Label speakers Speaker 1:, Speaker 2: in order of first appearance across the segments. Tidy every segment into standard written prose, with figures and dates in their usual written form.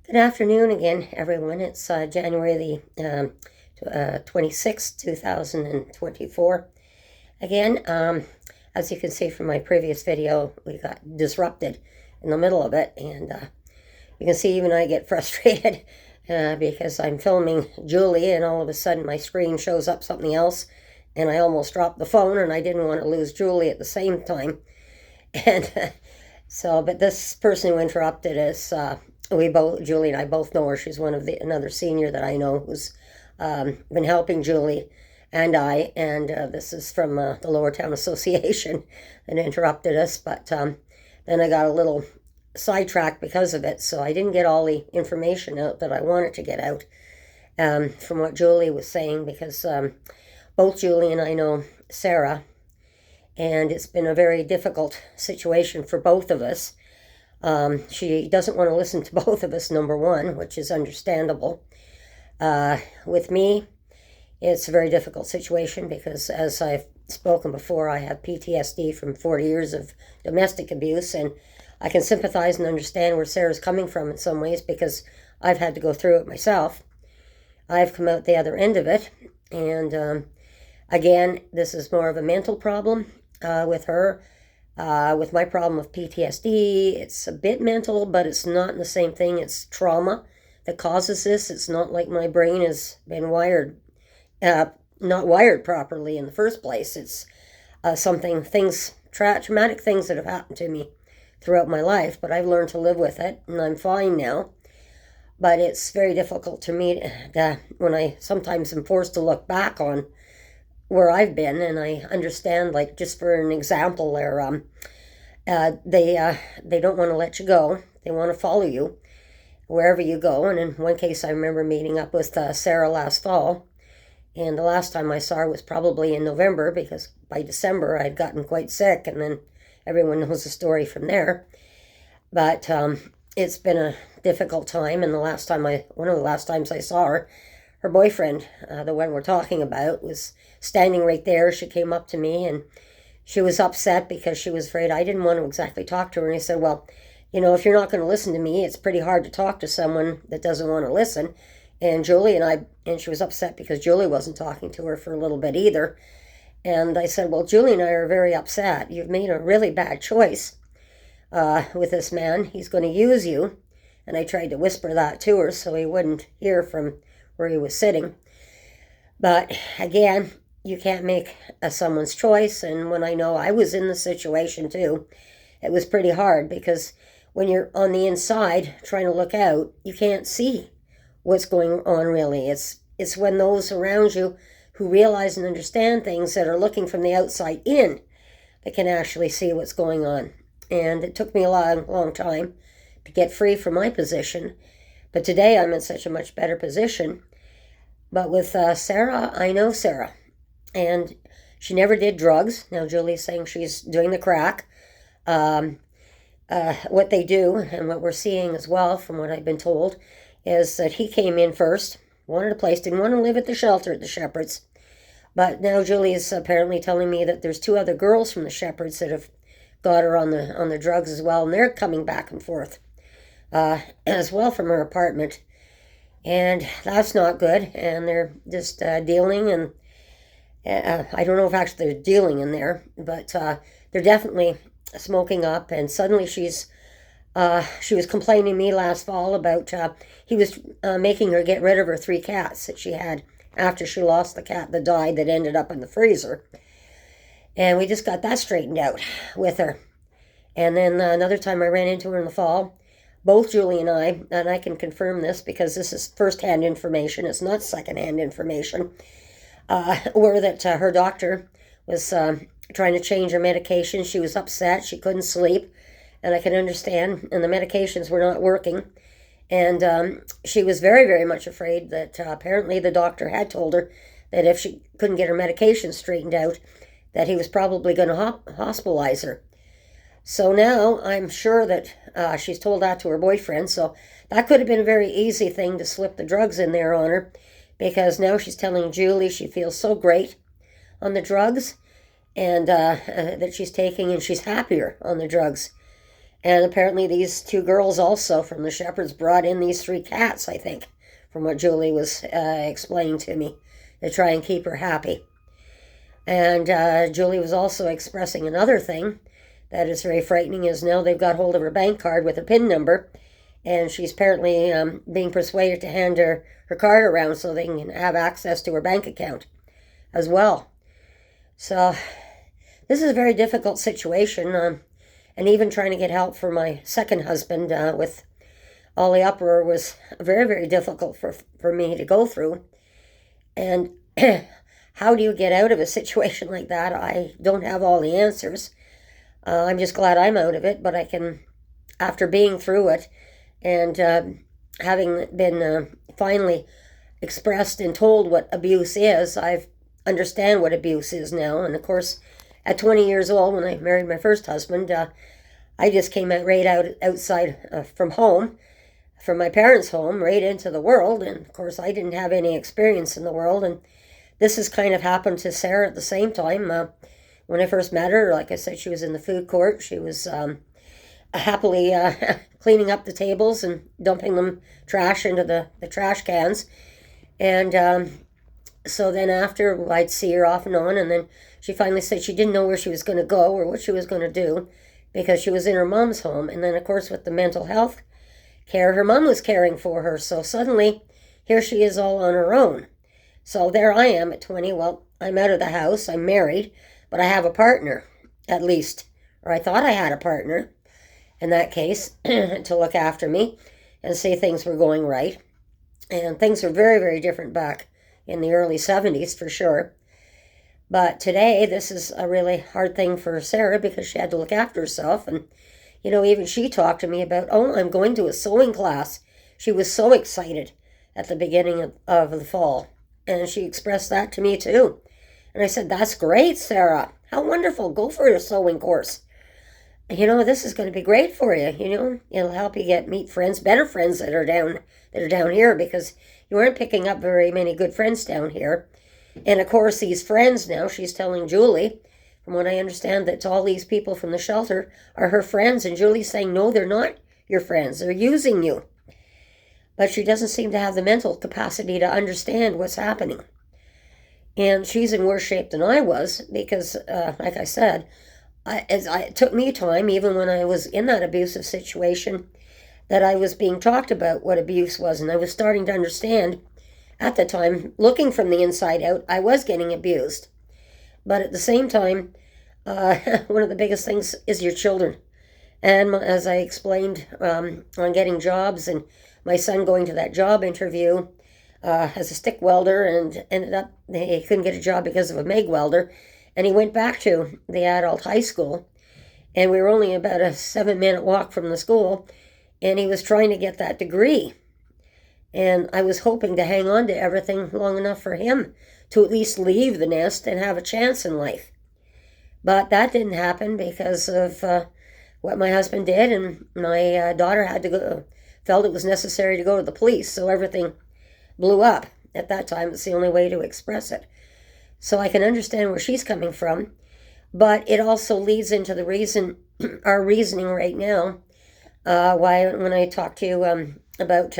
Speaker 1: Good afternoon again, everyone. It's January the 26th, 2024. Again, as you can see from my previous video, we got disrupted in the middle of it, and you can see even I get frustrated because I'm filming Julie, and all of a sudden my screen shows up something else, and I almost dropped the phone, and I didn't want to lose Julie at the same time. And but this person who interrupted us, Julie and I both know her. She's one of another senior that I know who's been helping Julie and I. And this is from the Lower Town Association that interrupted us. But then I got a little sidetracked because of it. So I didn't get all the information out that I wanted to get out from what Julie was saying, because both Julie and I know Sarah. And it's been a very difficult situation for both of us. She doesn't want to listen to both of us, number one, which is understandable. With me, it's a very difficult situation because, as I've spoken before, I have PTSD from 40 years of domestic abuse, and I can sympathize and understand where Sarah's coming from in some ways because I've had to go through it myself. I've come out the other end of it, and again, this is more of a mental problem with her. With my problem of PTSD, it's a bit mental, but it's not the same thing. It's trauma that causes this. It's not like my brain has been not wired properly in the first place. It's traumatic things that have happened to me throughout my life, but I've learned to live with it, and I'm fine now. But it's very difficult to me when I sometimes am forced to look back on where I've been, and I understand, like, just for an example, they don't want to let you go. They want to follow you wherever you go. And in one case, I remember meeting up with Sarah last fall, and the last time I saw her was probably in November, because by December I'd gotten quite sick, and then everyone knows the story from there. But it's been a difficult time, and one of the last times I saw her, her boyfriend, the one we're talking about, was standing right there. She came up to me, and she was upset because she was afraid I didn't want to exactly talk to her. And I said, well, if you're not going to listen to me, it's pretty hard to talk to someone that doesn't want to listen. And she was upset because Julie wasn't talking to her for a little bit either. And I said, well, Julie and I are very upset. You've made a really bad choice with this man. He's going to use you. And I tried to whisper that to her so he wouldn't hear from where he was sitting. But again, you can't make someone's choice. And when I know I was in the situation too, it was pretty hard, because when you're on the inside trying to look out, you can't see what's going on really. It's when those around you who realize and understand things that are looking from the outside in that can actually see what's going on. And it took me a long time to get free from my position. But today I'm in such a much better position. But with Sarah, I know Sarah. And she never did drugs. Now Julie's saying she's doing the crack. What they do, and what we're seeing as well from what I've been told, is that he came in first, wanted a place, didn't want to live at the shelter at the Shepherds. But now Julie is apparently telling me that there's 2 other girls from the Shepherds that have got her on the drugs as well, and they're coming back and forth as well from her apartment. And that's not good. And they're just dealing, and I don't know if actually they're dealing in there, but they're definitely smoking up. And suddenly she was complaining to me last fall about he was making her get rid of her 3 cats that she had after she lost the cat that died, that ended up in the freezer. And we just got that straightened out with her. And then another time I ran into her in the fall, both Julie and I can confirm this because this is first-hand information, it's not second-hand information, were that her doctor was trying to change her medication. She was upset, she couldn't sleep, and I can understand, and the medications were not working. And she was very, very much afraid that apparently the doctor had told her that if she couldn't get her medication straightened out, that he was probably going to hospitalize her. So now I'm sure that she's told that to her boyfriend. So that could have been a very easy thing to slip the drugs in there on her, because now she's telling Julie she feels so great on the drugs, and that she's taking, and she's happier on the drugs. And apparently these two girls also from the Shepherds brought in these 3 cats, I think, from what Julie was explaining to me, to try and keep her happy. And Julie was also expressing another thing that is very frightening, is now they've got hold of her bank card with a PIN number, and she's apparently being persuaded to hand her card around so they can have access to her bank account as well. So this is a very difficult situation, and even trying to get help for my second husband with all the uproar was very, very difficult for me to go through. And how do you get out of a situation like that? I don't have all the answers. I'm just glad I'm out of it, but I can, after being through it and having been finally expressed and told what abuse is, I understand what abuse is now. And of course, at 20 years old, when I married my first husband, I just came outside from home, from my parents' home, right into the world. And of course, I didn't have any experience in the world. And this has kind of happened to Sarah at the same time. When I first met her, like I said, she was in the food court. She was happily cleaning up the tables and dumping them trash into the trash cans. And so then after, I'd see her off and on, and then she finally said she didn't know where she was going to go or what she was going to do because she was in her mom's home. And then, of course, with the mental health care, her mom was caring for her. So suddenly, here she is all on her own. So there I am at 20. Well, I'm out of the house. I'm married, but I have a partner, at least. Or I thought I had a partner, in that case, to look after me and see things were going right. And things were very, very different back in the early 70s, for sure. But today, this is a really hard thing for Sarah because she had to look after herself. And, you know, even she talked to me about, oh, I'm going to a sewing class. She was so excited at the beginning of the fall. And she expressed that to me, too. And I said, that's great, Sarah. How wonderful. Go for a sewing course. You know, this is going to be great for you. You know, it'll help you meet friends, better friends that are down here, because you aren't picking up very many good friends down here. And of course, these friends now, she's telling Julie, from what I understand, that all these people from the shelter are her friends. And Julie's saying, no, they're not your friends. They're using you. But she doesn't seem to have the mental capacity to understand what's happening. And she's in worse shape than I was because, like I said, it took me time, even when I was in that abusive situation, that I was being talked about what abuse was. And I was starting to understand at the time, looking from the inside out, I was getting abused. But at the same time, one of the biggest things is your children. And as I explained on getting jobs and my son going to that job interview as a stick welder and ended up, he couldn't get a job because of a MIG welder. And he went back to the adult high school. And we were only about a 7-minute walk from the school. And he was trying to get that degree. And I was hoping to hang on to everything long enough for him to at least leave the nest and have a chance in life. But that didn't happen because of what my husband did, and my daughter felt it was necessary to go to the police, so everything blew up. At that time, it's the only way to express it. So I can understand where she's coming from, but it also leads into the our reasoning right now, why when I talked to you about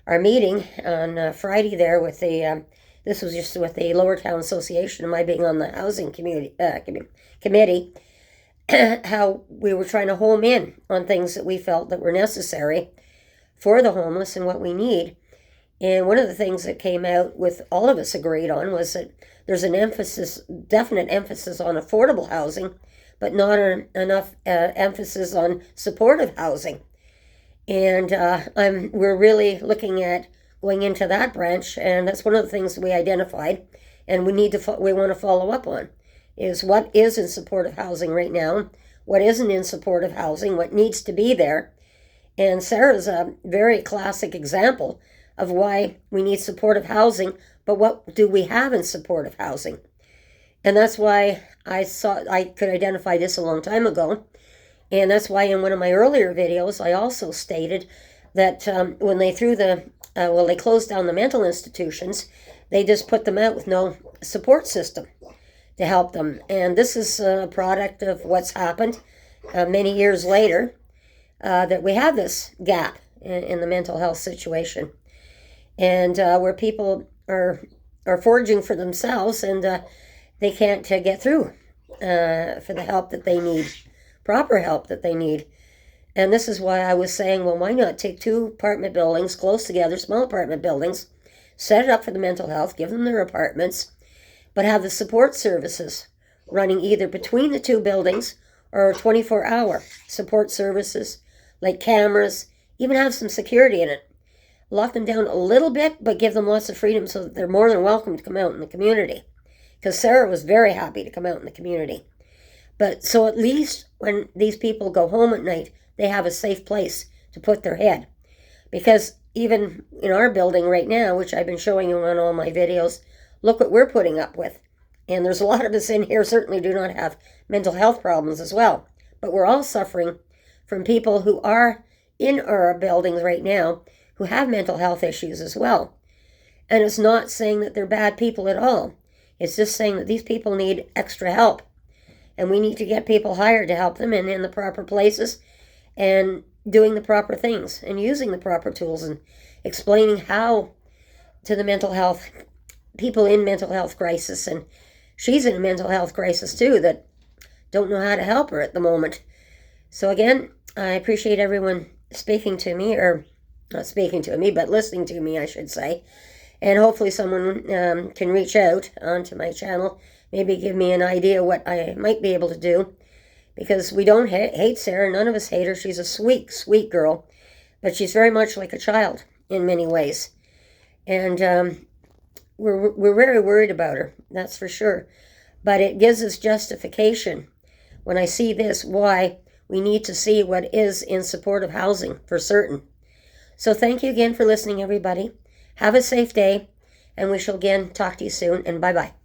Speaker 1: our meeting on Friday there with this was just with the Lower Town Association, and my being on the housing committee, how we were trying to home in on things that we felt that were necessary for the homeless and what we need. And one of the things that came out with all of us agreed on was that there's an definite emphasis on affordable housing, but not enough emphasis on supportive housing. And we're really looking at going into that branch, and that's one of the things we identified, and we want to follow up on, is what is in supportive housing right now, what isn't in supportive housing, what needs to be there. And Sarah's a very classic example of why we need supportive housing, but what do we have in supportive housing? And that's why I could identify this a long time ago. And that's why in one of my earlier videos, I also stated that when they they closed down the mental institutions, they just put them out with no support system to help them. And this is a product of what's happened many years later. that we have this gap in the mental health situation, and where people are foraging for themselves, and they can't get through for the help that they need, proper help that they need. And this is why I was saying, well, why not take 2 apartment buildings close together, small apartment buildings, set it up for the mental health, give them their apartments, but have the support services running either between the 2 buildings or 24-hour support services, like cameras, even have some security in it. Lock them down a little bit, but give them lots of freedom so that they're more than welcome to come out in the community. Because Sarah was very happy to come out in the community. But so at least when these people go home at night, they have a safe place to put their head. Because even in our building right now, which I've been showing you on all my videos, look what we're putting up with. And there's a lot of us in here certainly do not have mental health problems as well. But we're all suffering from people who are in our buildings right now who have mental health issues as well. And it's not saying that they're bad people at all. It's just saying that these people need extra help. And we need to get people hired to help them and in the proper places and doing the proper things and using the proper tools and explaining how to the mental health, people in mental health crisis. And she's in a mental health crisis too that don't know how to help her at the moment. So again, I appreciate everyone speaking to me, or not speaking to me, but listening to me, I should say. And hopefully someone can reach out onto my channel, maybe give me an idea what I might be able to do. Because we don't hate Sarah. None of us hate her. She's a sweet, sweet girl. But she's very much like a child in many ways. And we're very worried about her, that's for sure. But it gives us justification when I see this, why we need to see what is in supportive housing for certain. So thank you again for listening, everybody. Have a safe day, and we shall again talk to you soon, and bye-bye.